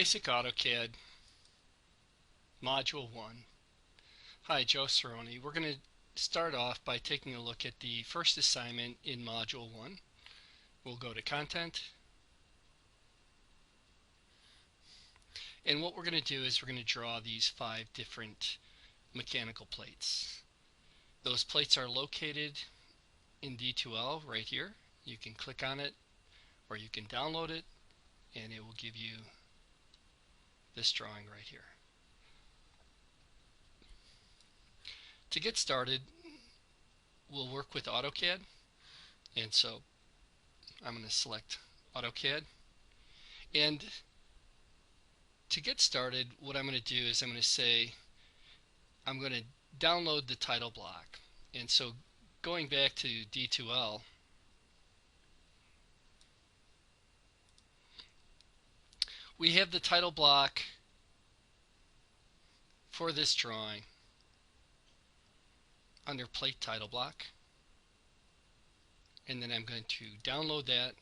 Basic AutoCAD, Module 1. Hi, Joe Cerrone. We're going to start off by taking a look at the first assignment in Module 1. We'll go to Content. And what we're going to do is we're going to draw these 5 different mechanical plates. Those plates are located in D2L right here. You can click on it or you can download it and it will give you this drawing right here. To get started, we'll work with AutoCAD, and so I'm going to select AutoCAD. And to get started, what I'm going to do is I'm going to say I'm going to download the title block. And so going back to D2L, we have the title block for this drawing under plate title block, and then I'm going to download that,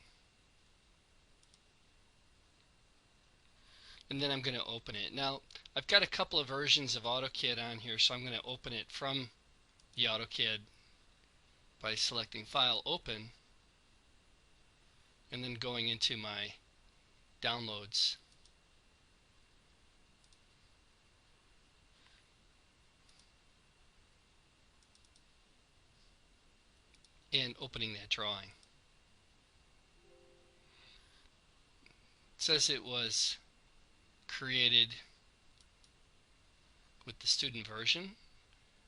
and then I'm going to open it. Now I've got a couple of versions of AutoCAD on here, so I'm going to open it from the AutoCAD by selecting File, Open, and then going into my downloads. And opening that drawing. It says it was created with the student version,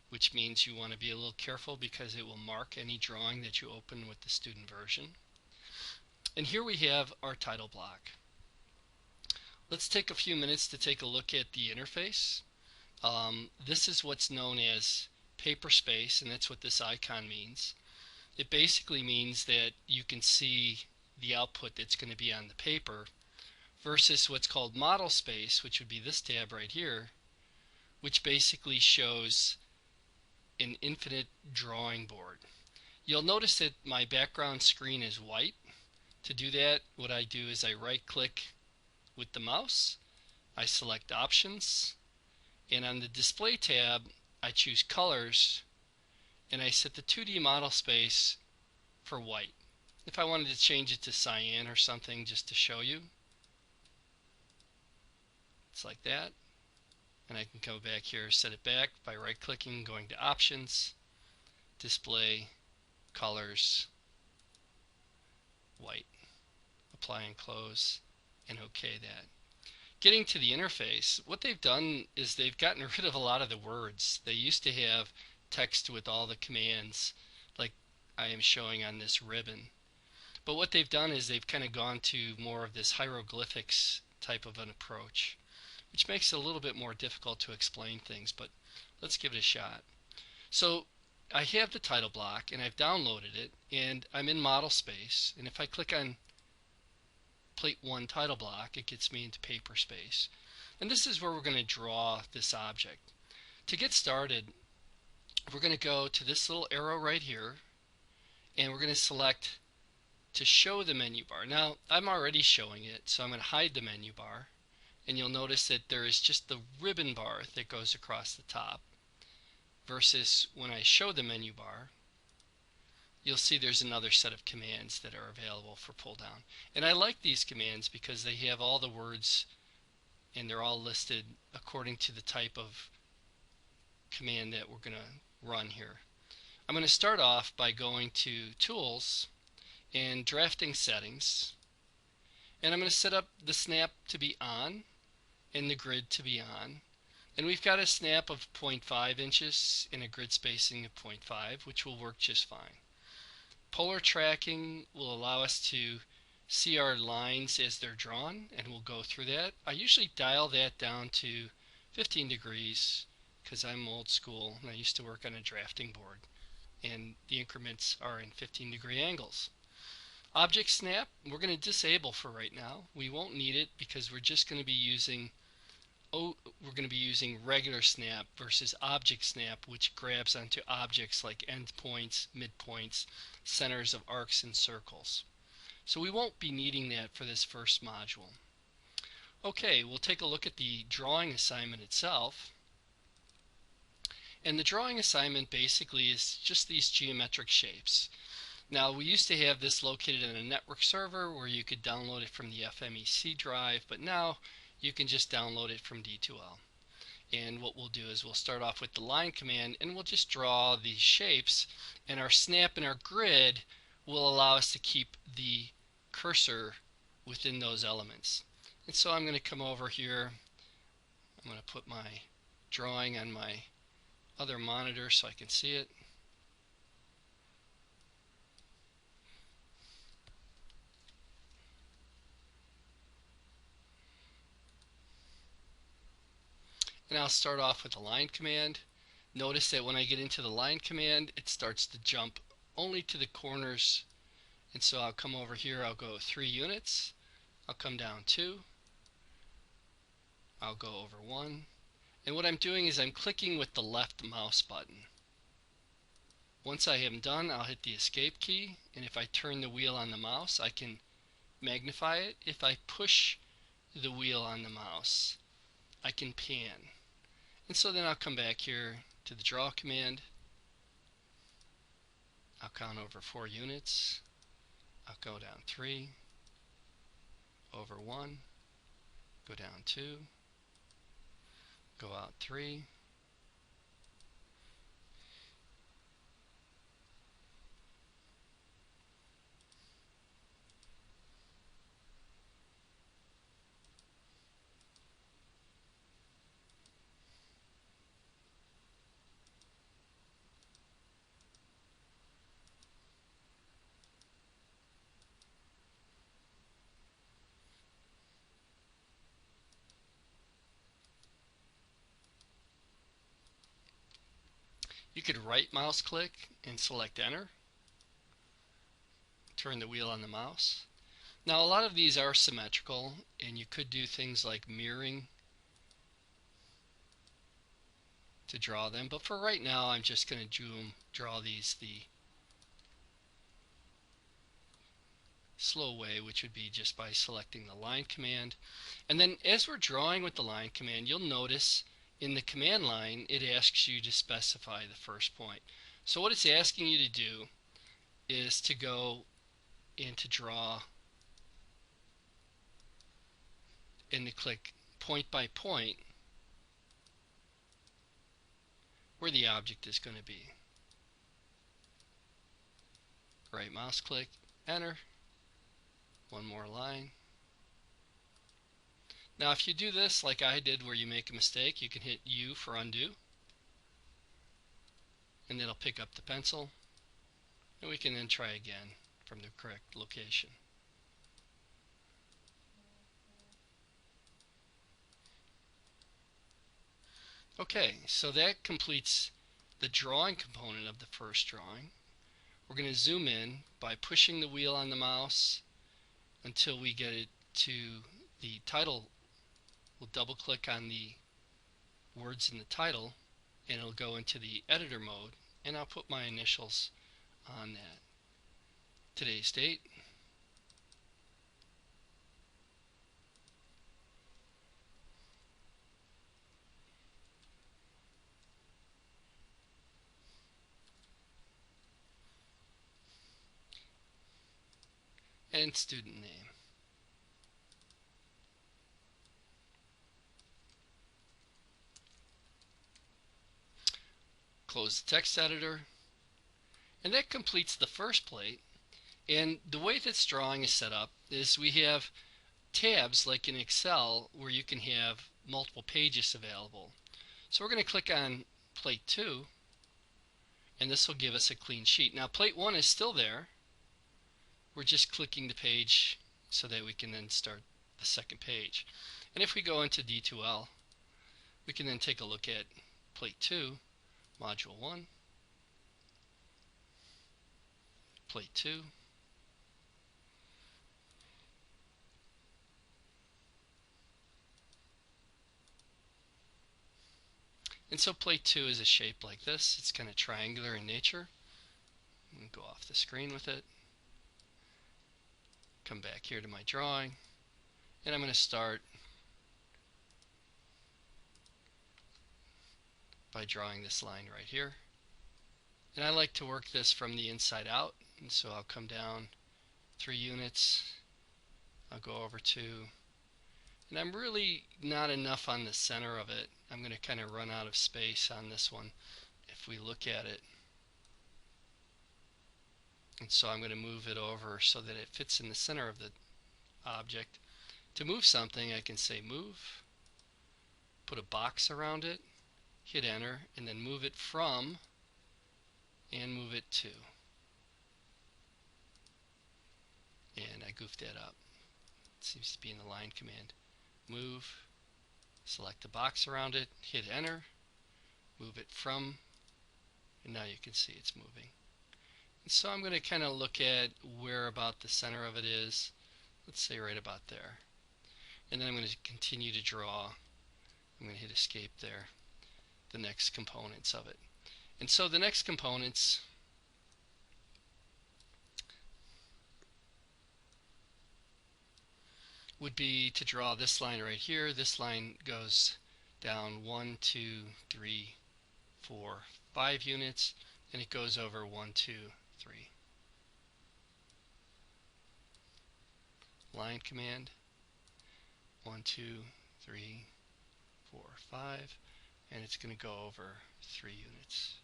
which means you want to be a little careful because it will mark any drawing that you open with the student version. And here we have our title block. Let's take a few minutes to take a look at the interface. This is what's known as paper space, and that's what this icon means. It basically means that you can see the output that's going to be on the paper versus what's called model space, which would be this tab right here, which basically shows an infinite drawing board. You'll notice that my background screen is white. To do that, what I do is I right click with the mouse, I select Options, and on the Display tab I choose Colors, and I set the 2D model space for white. If I wanted to change it to cyan or something just to show you, it's like that. And I can go back here, set it back by right clicking, going to Options, Display, Colors, white. Apply and close, and OK that. Getting to the interface, what they've done is they've gotten rid of a lot of the words. They used to have text with all the commands like I am showing on this ribbon. But what they've done is they've kind of gone to more of this hieroglyphics type of an approach, which makes it a little bit more difficult to explain things, but let's give it a shot. So I have the title block and I've downloaded it and I'm in model space, and if I click on plate 1 title block, it gets me into paper space. And this is where we're going to draw this object. To get started, we're going to go to this little arrow right here and we're going to select to show the menu bar. Now I'm already showing it, so I'm going to hide the menu bar, and you'll notice that there is just the ribbon bar that goes across the top, versus when I show the menu bar you'll see there's another set of commands that are available for pull down. And I like these commands because they have all the words and they're all listed according to the type of command that we're going to run here. I'm going to start off by going to Tools and Drafting Settings, and I'm going to set up the snap to be on and the grid to be on. And we've got a snap of 0.5 inches and a grid spacing of 0.5, which will work just fine. Polar tracking will allow us to see our lines as they're drawn, and we'll go through that. I usually dial that down to 15 degrees because I'm old school and I used to work on a drafting board, and the increments are in 15-degree angles. Object snap, we're going to disable for right now. We won't need it because we're just going to be using regular snap versus object snap, which grabs onto objects like endpoints, midpoints, centers of arcs and circles. So we won't be needing that for this first module. Okay, we'll take a look at the drawing assignment itself. And the drawing assignment basically is just these geometric shapes. Now, we used to have this located in a network server where you could download it from the FMEC drive, but now you can just download it from D2L. And what we'll do is we'll start off with the line command, and we'll just draw these shapes, and our snap and our grid will allow us to keep the cursor within those elements. And so I'm going to come over here. I'm going to put my drawing on my other monitor so I can see it. And I'll start off with the line command. Notice that when I get into the line command, it starts to jump only to the corners. And so I'll come over here, I'll go 3 units, I'll come down 2, I'll go over 1. And what I'm doing is I'm clicking with the left mouse button. Once I am done, I'll hit the escape key, and if I turn the wheel on the mouse, I can magnify it. If I push the wheel on the mouse, I can pan. And so then I'll come back here to the draw command. I'll count over 4 units. I'll go down 3, over 1, go down 2, go out 3, You could right mouse click and select enter, turn the wheel on the mouse. Now a lot of these are symmetrical, and you could do things like mirroring to draw them, but for right now I'm just going to draw these the slow way, which would be just by selecting the line command. And then as we're drawing with the line command, you'll notice in the command line it asks you to specify the first point. So what it's asking you to do is to go and to draw and to click point by point where the object is going to be. Right mouse click, enter, one more line. Now if you do this like I did where you make a mistake, you can hit U for undo, and it'll pick up the pencil, and we can then try again from the correct location. Okay, so that completes the drawing component of the first drawing. We're going to zoom in by pushing the wheel on the mouse until we get it to the title. We'll double click on the words in the title, and it'll go into the editor mode, and I'll put my initials on that. Today's date, and student name. Close the text editor, and that completes the first plate. And the way this drawing is set up is we have tabs like in Excel where you can have multiple pages available. So we're going to click on plate 2, and this will give us a clean sheet. Now plate 1 is still there. We're just clicking the page so that we can then start the second page. And if we go into D2L, we can then take a look at plate 2, module 1, plate 2, and so plate 2 is a shape like this. It's kind of triangular in nature. I'm going to go off the screen with it. Come back here to my drawing, and I'm going to start by drawing this line right here. And I like to work this from the inside out, and so I'll come down 3 units, I'll go over 2, and I'm really not enough on the center of it. I'm going to kind of run out of space on this one if we look at it. And so I'm going to move it over so that it fits in the center of the object. To move something, I can say move, put a box around it, hit enter, and then move it from and move it to. And I goofed that up. It seems to be in the line command. Move, select the box around it, hit enter, move it from, and now you can see it's moving. And so I'm going to kind of look at where about the center of it is. Let's say right about there. And then I'm going to continue to draw. I'm going to hit escape there, the next components of it. And so the next components would be to draw this line right here. This line goes down 1, 2, 3, 4, 5 units, and it goes over 1, 2, 3. Line command, 1, 2, 3, 4, 5, and it's going to go over 3 units.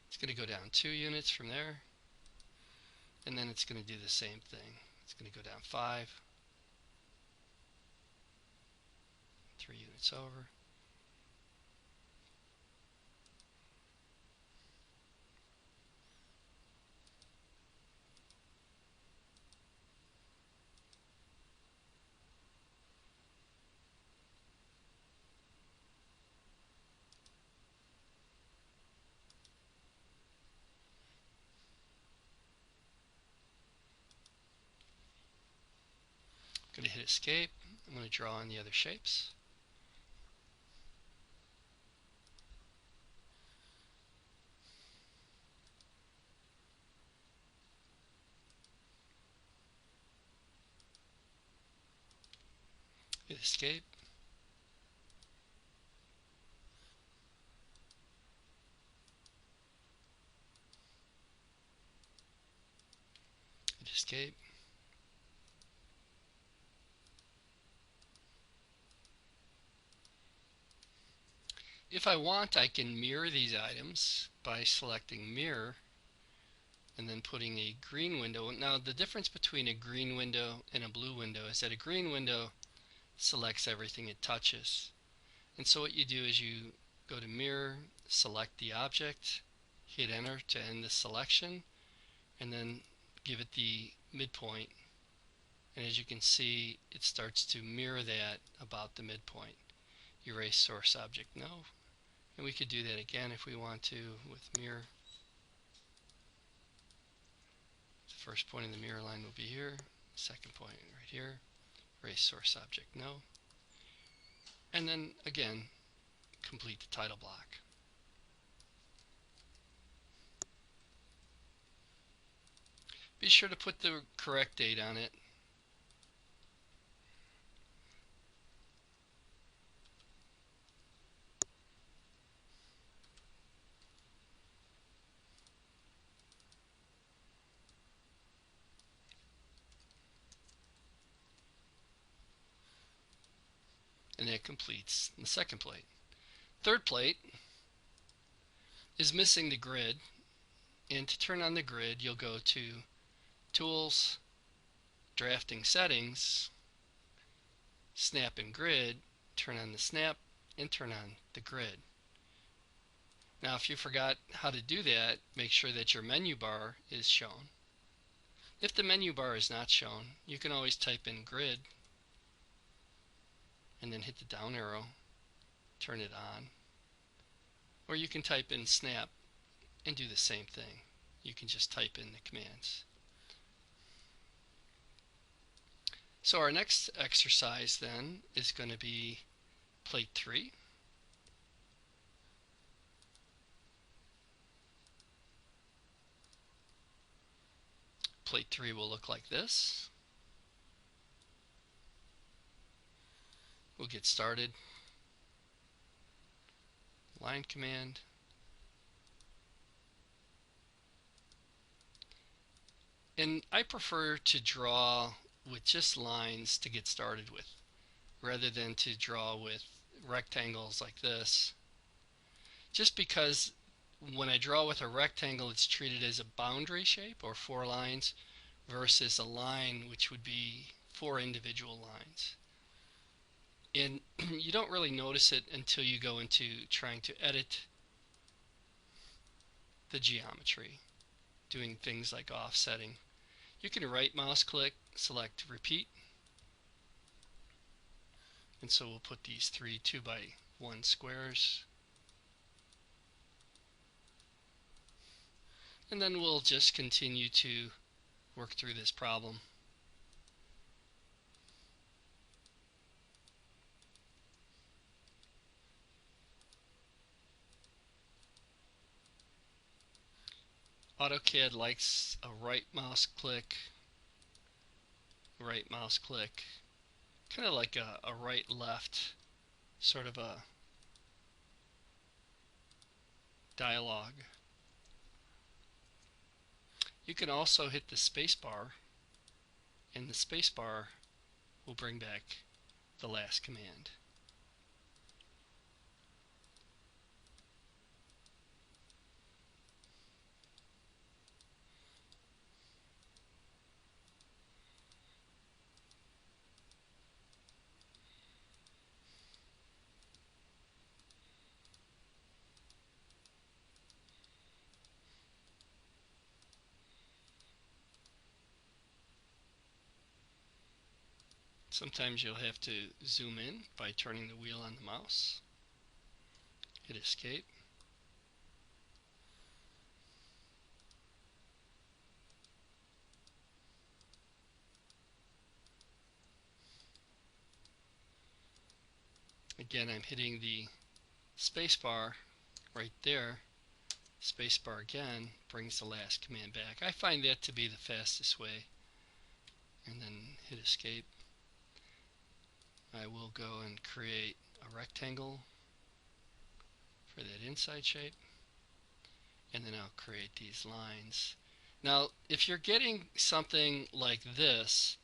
It's going to go down 2 units from there, and then it's going to do the same thing. It's going to go down 5, 3 units over. I'm going to hit escape. I'm going to draw in the other shapes. Hit escape. Hit escape. If I want, I can mirror these items by selecting mirror and then putting a green window. Now the difference between a green window and a blue window is that a green window selects everything it touches. And so what you do is you go to mirror, select the object, hit enter to end the selection, and then give it the midpoint. And as you can see, it starts to mirror that about the midpoint. Erase source object, no. And we could do that again if we want to with mirror. The first point in the mirror line will be here, second point right here. Erase source object, no. And then again, complete the title block. Be sure to put the correct date on it. And that completes the second plate. Third plate is missing the grid, and to turn on the grid you'll go to Tools, Drafting Settings, Snap and Grid, turn on the snap, and turn on the grid. Now if you forgot how to do that, make sure that your menu bar is shown. If the menu bar is not shown, you can always type in grid and then hit the down arrow, turn it on. Or you can type in snap and do the same thing. You can just type in the commands. So our next exercise then is going to be plate 3. plate 3 will look like this. We'll get started. Line command. And I prefer to draw with just lines to get started with, rather than to draw with rectangles like this. Just because when I draw with a rectangle, it's treated as a boundary shape, or 4 lines, versus a line, which would be 4 individual lines. And you don't really notice it until you go into trying to edit the geometry, doing things like offsetting. You can right mouse click, select repeat, and so we'll put these 3 2x1 squares, and then we'll just continue to work through this problem. AutoCAD likes a right mouse click, kind of like a right left sort of a dialogue. You can also hit the space bar, and the space bar will bring back the last command. Sometimes you'll have to zoom in by turning the wheel on the mouse. Hit escape. Again, I'm hitting the space bar right there. Space bar again brings the last command back. I find that to be the fastest way. And then hit escape. I will go and create a rectangle for that inside shape, and then I'll create these lines. Now, if you're getting something like this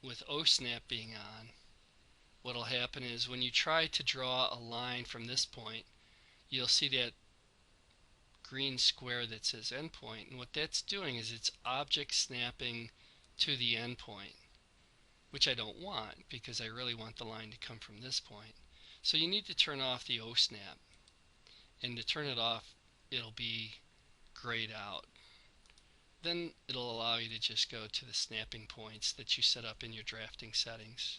with O-snap being on, what'll happen is when you try to draw a line from this point, you'll see that green square that says endpoint, and what that's doing is it's object snapping to the endpoint, which I don't want, because I really want the line to come from this point. So you need to turn off the O-snap, and to turn it off, it'll be grayed out. Then it'll allow you to just go to the snapping points that you set up in your drafting settings.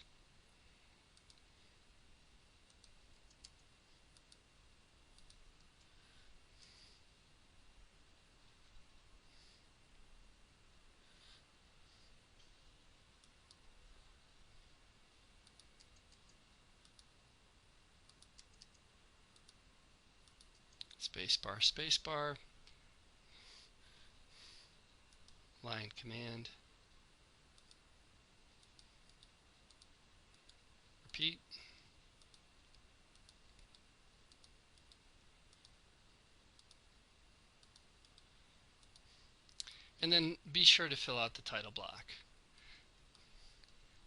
Spacebar, spacebar, line command, repeat, and then be sure to fill out the title block.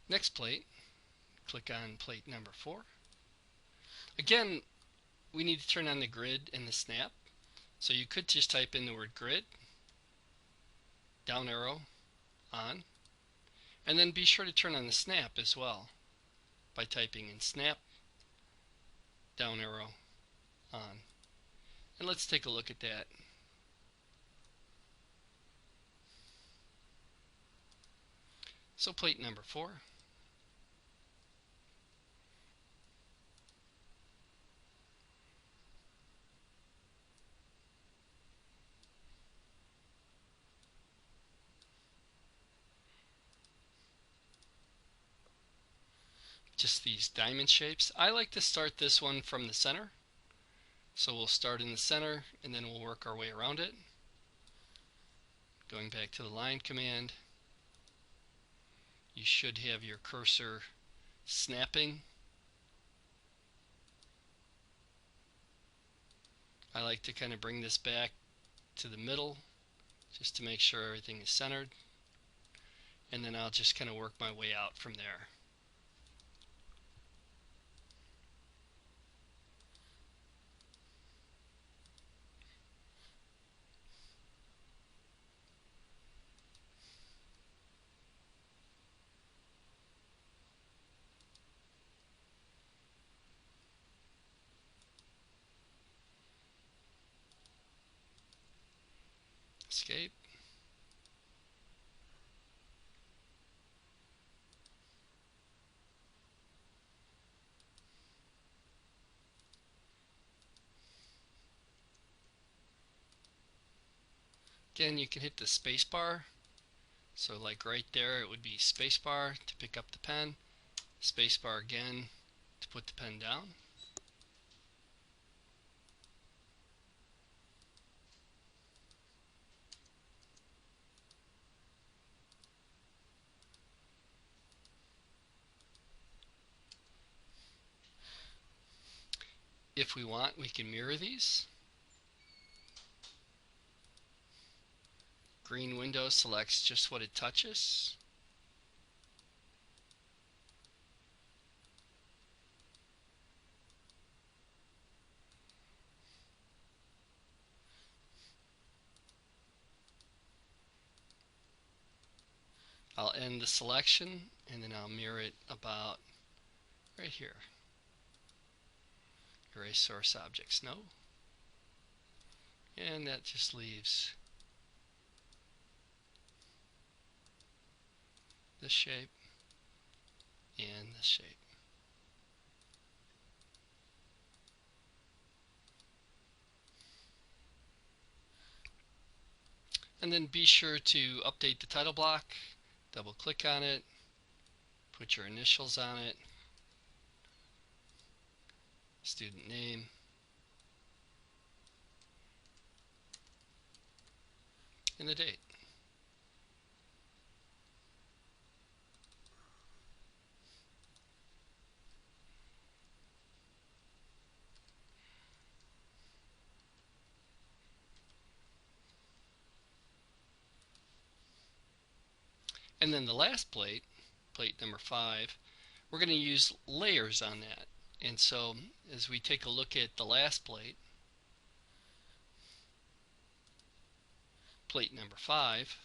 Next plate, click on plate number 4. Again, we need to turn on the grid and the snap. So you could just type in the word grid, down arrow, on, and then be sure to turn on the snap as well by typing in snap, down arrow, on. And let's take a look at that. So plate number 4. Just these diamond shapes. I like to start this one from the center. So we'll start in the center and then we'll work our way around it. Going back to the line command, you should have your cursor snapping. I like to kind of bring this back to the middle just to make sure everything is centered, and then I'll just kind of work my way out from there. Escape. Again, you can hit the space bar. So like right there, it would be space bar to pick up the pen, space bar again to put the pen down. If we want, we can mirror these. Green window selects just what it touches. I'll end the selection and then I'll mirror it about right here. Erase source objects, no. And that just leaves this shape and this shape. And then be sure to update the title block. Double click on it, put your initials on it, student name, and the date. And then the last plate, plate number 5, we're going to use layers on that. And so as we take a look at the last plate, plate number 5,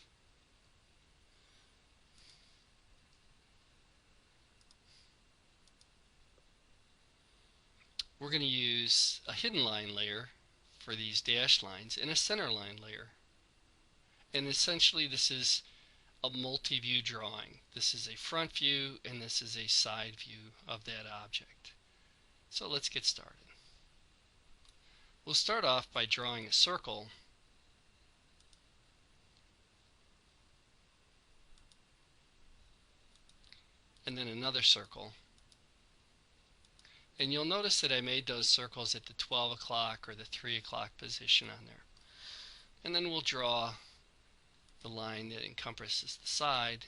we're going to use a hidden line layer for these dashed lines and a center line layer. And essentially this is a multi-view drawing. This is a front view and this is a side view of that object. So let's get started. We'll start off by drawing a circle. And then another circle. And you'll notice that I made those circles at the 12 o'clock or the 3 o'clock position on there. And then we'll draw the line that encompasses the side.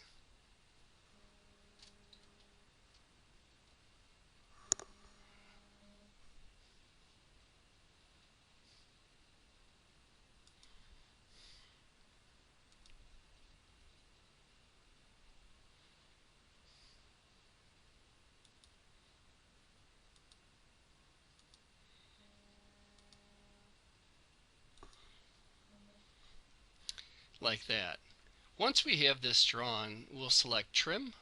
Like that. Once we have this drawn, we'll select trim,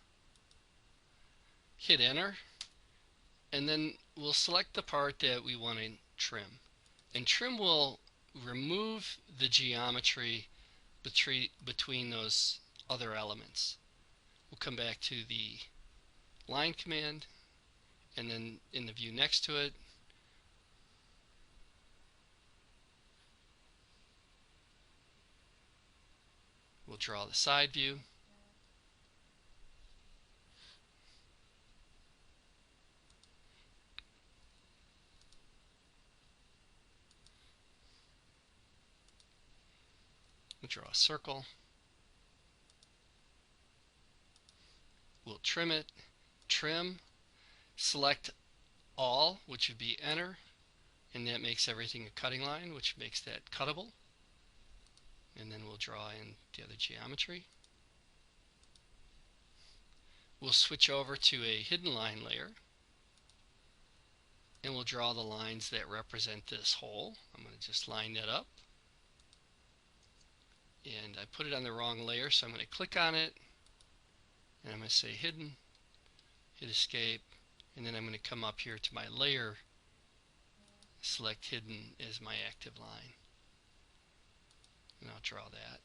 hit enter, and then we'll select the part that we want to trim. And trim will remove the geometry between those other elements. We'll come back to the line command, and then in the view next to it, we'll draw the side view. We'll draw a circle. trim it, trim, select all, which would be enter, and that makes everything a cutting line, which makes that cuttable. And then we'll draw in the other geometry. We'll switch over to a hidden line layer, and we'll draw the lines that represent this hole. I'm going to just line that up. And I put it on the wrong layer, so I'm going to click on it, and I'm going to say hidden, hit escape, and then I'm going to come up here to my layer, select hidden as my active line, and I'll draw that.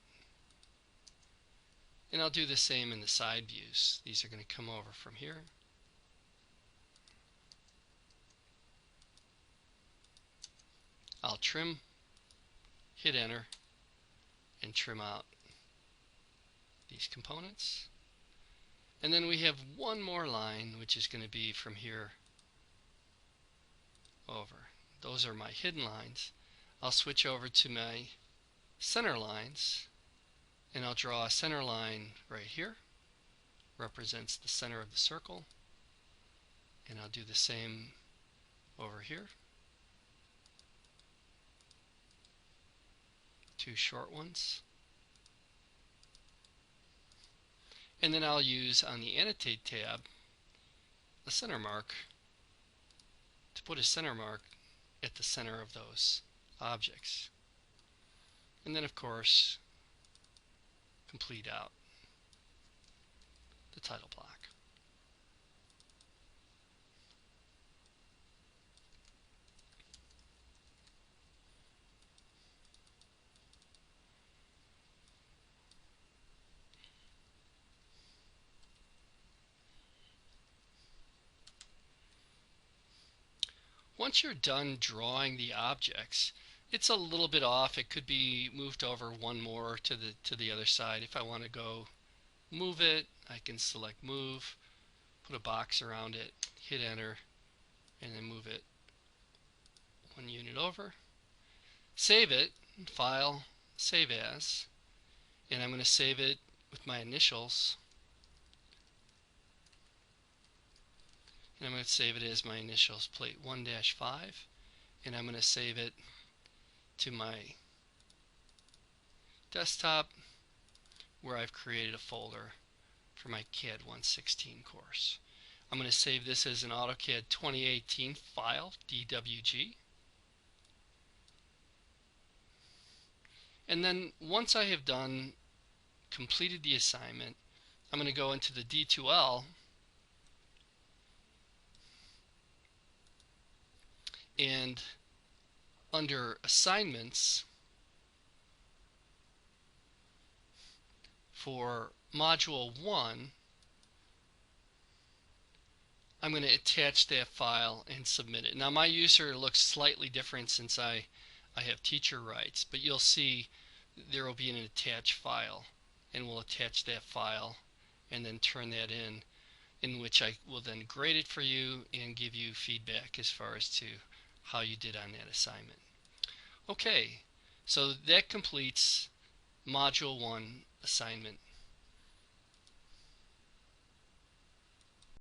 And I'll do the same in the side views. These are going to come over from here. I'll trim, hit enter, and trim out these components. And then we have one more line, which is going to be from here over. Those are my hidden lines. I'll switch over to my center lines, and I'll draw a center line right here. Represents the center of the circle. And I'll do the same over here. Two short ones. And then I'll use on the Annotate tab a center mark to put a center mark at the center of those objects. And then of course complete out the title block. Once you're done drawing the objects, it's a little bit off. It could be moved over one more to the other side. If I want to go move it, I can select move, put a box around it, hit enter, and then move it one unit over. Save it, file, save as, and I'm going to save it with my initials. And I'm going to save it as my initials, plate 1-5, and I'm going to save it to my desktop where I've created a folder for my CAD 116 course. I'm going to save this as an AutoCAD 2018 file, DWG. And then once I have completed the assignment, I'm going to go into the D2L and under assignments for module 1, I'm going to attach that file and submit it. Now my user looks slightly different since I have teacher rights, but you'll see there will be an attached file, and we'll attach that file and then turn that in which I will then grade it for you and give you feedback as far as to how you did on that assignment. Okay, so that completes Module 1 assignment